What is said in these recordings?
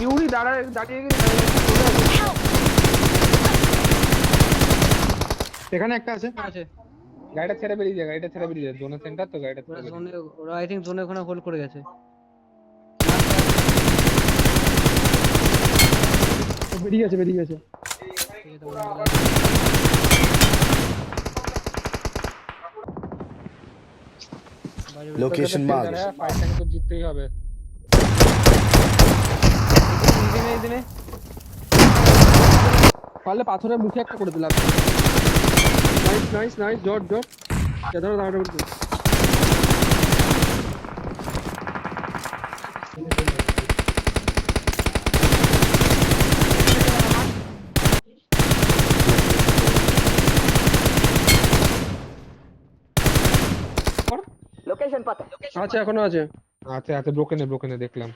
Yuri দাঁড়িয়ে গেছে। এখানে একটা আছে। আছে গাড়িটা ছেড়ে বেরিয়ে যায়, জোনের সেন্টার তো, গাড়িটা ওরা ছেড়ে বেরিয়ে জোনে, ওরা আই থিঙ্ক জোনে ওখানে হোল্ড করে গেছে। বেরিয়ে গেছে, বেরিয়ে গেছে। ঠিক আছে, ওরা বাইরে Location marked. ফাইটটা কিন্তু জিততেই হবে। দিনে পারলে পাথরের মুখে একটা করে দিলাম। নাইস নাইস নাইস, জট জট। কেদার দাঁড়াটা করতে। लोकेशन पता আছে, এখনো আছে। আচ্ছা ব্রোকেনে দেখলাম।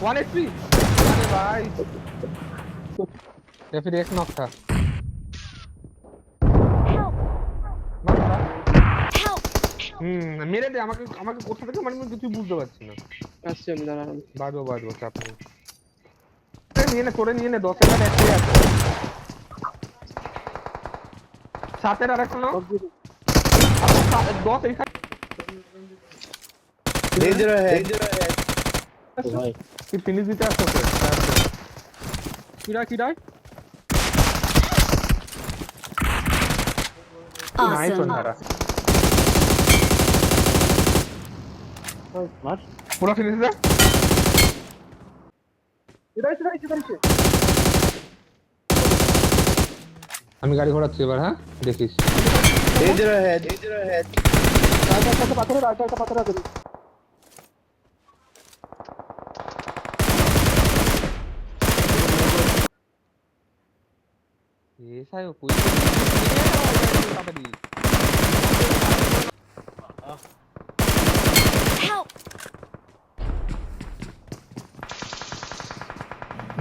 One HP. अरे भाई या फिर एक नॉक था। মেরে দে আমাকে, কোথা থেকে মানে আমি কিছু বুঝতে পারছি না। আসছে, আমি দাঁড়ালাম। বাজবো চাপ নেই। নিয়ে নে 10 এর একটাই আছে। 7 এর আরেকটা নাও। 10 এইখানে। Danger ahead. তুই ফিনিশ দিতে আসছো তো? কিরা নাইস ওয়ান তারা। পুরো ফিনিশ দে। আমি গাড়ি ঘোরাচ্ছি এবার, হ্যাঁ দেখিস। Danger ahead. পাথরের একটা পাথর আছে। ऐसा है कोई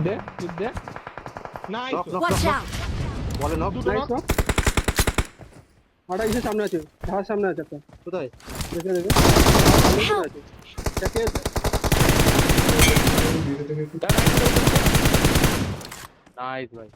दे नाइस वॉच आउट বলে নক। Nice one. আটা এসে সামনে আছে, ধার সামনে আছে একটা। কোথায়? দেখে আছে। দেখে আছে। नाइस भाई।